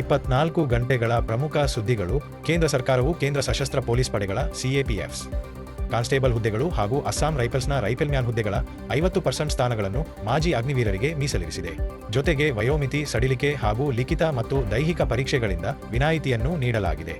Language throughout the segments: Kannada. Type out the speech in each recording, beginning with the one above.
24 ಗಂಟೆಗಳ ಪ್ರಮುಖ ಸುದ್ದಿಗಳು. ಕೇಂದ್ರ ಸರ್ಕಾರವು ಕೇಂದ್ರ ಸಶಸ್ತ್ರ ಪೊಲೀಸ್ ಪಡೆಗಳ CAPFs ಕಾನ್ಸ್ಟೇಬಲ್ ಹುದ್ದೆಗಳು ಹಾಗೂ ಅಸ್ಸಾಂ ರೈಫಲ್ಸ್ನ ರೈಫಲ್ಮ್ಯಾನ್ ಹುದ್ದೆಗಳ 50% ಸ್ಥಾನಗಳನ್ನು ಮಾಜಿ ಅಗ್ನಿವೀರರಿಗೆ ಮೀಸಲಿರಿಸಿದೆ. ಜೊತೆಗೆ ವಯೋಮಿತಿ ಸಡಿಲಿಕೆ ಹಾಗೂ ಲಿಖಿತ ಮತ್ತು ದೈಹಿಕ ಪರೀಕ್ಷೆಗಳಿಂದ ವಿನಾಯಿತಿಯನ್ನು ನೀಡಲಾಗಿದೆ.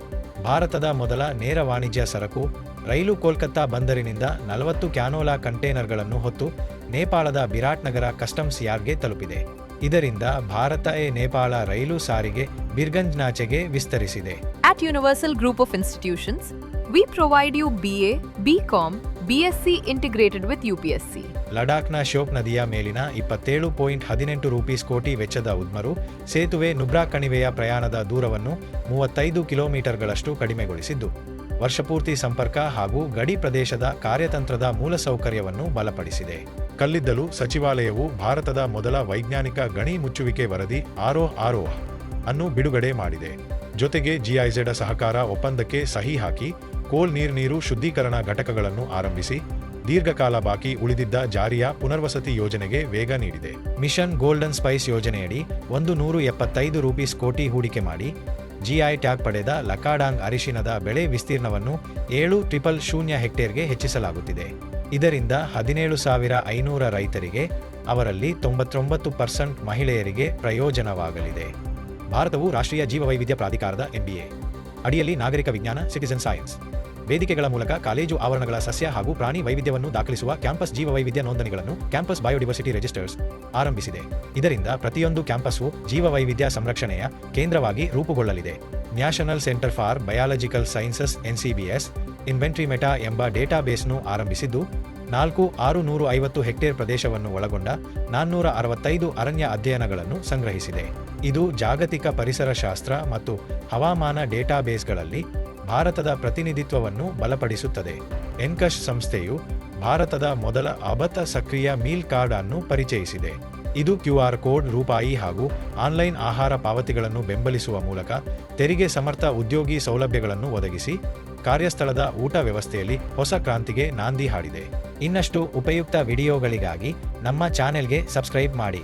ಭಾರತದ ಮೊದಲ ನೇರ ವಾಣಿಜ್ಯ ಸರಕು ರೈಲು ಕೋಲ್ಕತ್ತಾ ಬಂದರಿನಿಂದ 40 ಕ್ಯಾನೋಲಾ ಕಂಟೇನರ್ಗಳನ್ನು ಹೊತ್ತು ನೇಪಾಳದ ಬಿರಾಟ್ನಗರ ಕಸ್ಟಮ್ಸ್ ಯಾರ್ಡ್ಗೆ ತಲುಪಿದೆ. ಇದರಿಂದ ಭಾರತ-ನೇಪಾಳ ರೈಲು ಸಾರಿಗೆ ಬಿರ್ಗಂಜ್ನಾಚೆಗೆ ವಿಸ್ತರಿಸಿದೆ. At Universal Group of Institutions, we provide you BA, BCom, BSc integrated with UPSC. ಲಡಾಖ್ನ ಶೋಕ್ ನದಿಯ ಮೇಲಿನ 27.18 ಕೋಟಿ ವೆಚ್ಚದ ಉದ್ಮರು ಸೇತುವೆ ನುಬ್ರಾ ಕಣಿವೆಯ ಪ್ರಯಾಣದ ದೂರವನ್ನು 35 ಕಿಲೋಮೀಟರ್ಗಳಷ್ಟು ಕಡಿಮೆಗೊಳಿಸಿದ್ದು, ವರ್ಷಪೂರ್ತಿ ಸಂಪರ್ಕ ಹಾಗೂ ಗಡಿ ಪ್ರದೇಶದ ಕಾರ್ಯತಂತ್ರದ ಮೂಲಸೌಕರ್ಯವನ್ನು ಬಲಪಡಿಸಿದೆ. ಕಲ್ಲಿದ್ದಲು ಸಚಿವಾಲಯವು ಭಾರತದ ಮೊದಲ ವೈಜ್ಞಾನಿಕ ಗಣಿ ಮುಚ್ಚುವಿಕೆ ವರದಿ ಆರೋಹ ಅನ್ನು ಬಿಡುಗಡೆ ಮಾಡಿದೆ. ಜೊತೆಗೆ GIZ ಸಹಕಾರ ಒಪ್ಪಂದಕ್ಕೆ ಸಹಿ ಹಾಕಿ ಕೋಲ್ ನೀರು ಶುದ್ಧೀಕರಣ ಘಟಕಗಳನ್ನು ಆರಂಭಿಸಿ ದೀರ್ಘಕಾಲ ಬಾಕಿ ಉಳಿದಿದ್ದ ಜಾರಿಯ ಪುನರ್ವಸತಿ ಯೋಜನೆಗೆ ವೇಗ ನೀಡಿದೆ. ಮಿಷನ್ ಗೋಲ್ಡನ್ ಸ್ಪೈಸ್ ಯೋಜನೆಯಡಿ 175 ಕೋಟಿ ಹೂಡಿಕೆ ಮಾಡಿ GI ಟ್ಯಾಗ್ ಪಡೆದ ಲಕಾಡಾಂಗ್ ಅರಿಶಿನದ ಬೆಳೆ ವಿಸ್ತೀರ್ಣವನ್ನು 7,000 ಹೆಕ್ಟೇರ್ಗೆ ಹೆಚ್ಚಿಸಲಾಗುತ್ತಿದೆ. ಇದರಿಂದ 17,500 ರೈತರಿಗೆ, ಅವರಲ್ಲಿ 99% ಮಹಿಳೆಯರಿಗೆ ಪ್ರಯೋಜನವಾಗಲಿದೆ. ಭಾರತವು ರಾಷ್ಟ್ರೀಯ ಜೀವವೈವಿಧ್ಯ ಪ್ರಾಧಿಕಾರದ MBA ಅಡಿಯಲ್ಲಿ ನಾಗರಿಕ ವಿಜ್ಞಾನ ಸಿಟಿಜನ್ ಸೈನ್ಸ್ ವೇದಿಕೆಗಳ ಮೂಲಕ ಕಾಲೇಜು ಆವರಣಗಳ ಸಸ್ಯ ಹಾಗೂ ಪ್ರಾಣಿ ವೈವಿಧ್ಯವನ್ನು ದಾಖಲಿಸುವ ಕ್ಯಾಂಪಸ್ ಜೀವವೈವಿಧ್ಯ ನೋಂದಣಿಗಳನ್ನು ಕ್ಯಾಂಪಸ್ ಬಯೋಡಿವರ್ಸಿಟಿ ರಿಜಿಸ್ಟರ್ಸ್ ಆರಂಭಿಸಿದೆ. ಇದರಿಂದ ಪ್ರತಿಯೊಂದು ಕ್ಯಾಂಪಸ್ವು ಜೀವವೈವಿಧ್ಯ ಸಂರಕ್ಷಣೆಯ ಕೇಂದ್ರವಾಗಿ ರೂಪುಗೊಳ್ಳಲಿದೆ. National centre for biological sciences NCBS inventory meta ಎಂಬ ಡೇಟಾಬೇಸ್ನ್ನು ಆರಂಭಿಸಿದ್ದು, 4,650 ಹೆಕ್ಟೇರ್ ಪ್ರದೇಶವನ್ನು ಒಳಗೊಂಡ 465 ಅರಣ್ಯ ಅಧ್ಯಯನಗಳನ್ನು ಸಂಗ್ರಹಿಸಿದೆ. ಇದು ಜಾಗತಿಕ ಪರಿಸರ ಶಾಸ್ತ್ರ ಮತ್ತು ಹವಾಮಾನ ಡೇಟಾಬೇಸ್ಗಳಲ್ಲಿ ಭಾರತದ ಪ್ರತಿನಿಧಿತ್ವವನ್ನು ಬಲಪಡಿಸುತ್ತದೆ. ಎನ್ಕಶ್ ಸಂಸ್ಥೆಯು ಭಾರತದ ಮೊದಲ ಅಬತ ಸಕ್ರಿಯ ಮೀಲ್ ಕಾರ್ಡ್ ಅನ್ನು ಪರಿಚಯಿಸಿದೆ. ಇದು QR ಕೋಡ್, ರೂಪಾಯಿ ಹಾಗೂ ಆನ್ಲೈನ್ ಆಹಾರ ಪಾವತಿಗಳನ್ನು ಬೆಂಬಲಿಸುವ ಮೂಲಕ ತೆರಿಗೆ ಸಮರ್ಥ ಉದ್ಯೋಗಿ ಸೌಲಭ್ಯಗಳನ್ನು ಒದಗಿಸಿ ಕಾರ್ಯಸ್ಥಳದ ಊಟ ವ್ಯವಸ್ಥೆಯಲ್ಲಿ ಹೊಸ ಕ್ರಾಂತಿಗೆ ನಾಂದಿ ಹಾಡಿದೆ. ಇನ್ನಷ್ಟು ಉಪಯುಕ್ತ ವಿಡಿಯೋಗಳಿಗಾಗಿ ನಮ್ಮ ಚಾನೆಲ್ಗೆ ಸಬ್ಸ್ಕ್ರೈಬ್ ಮಾಡಿ.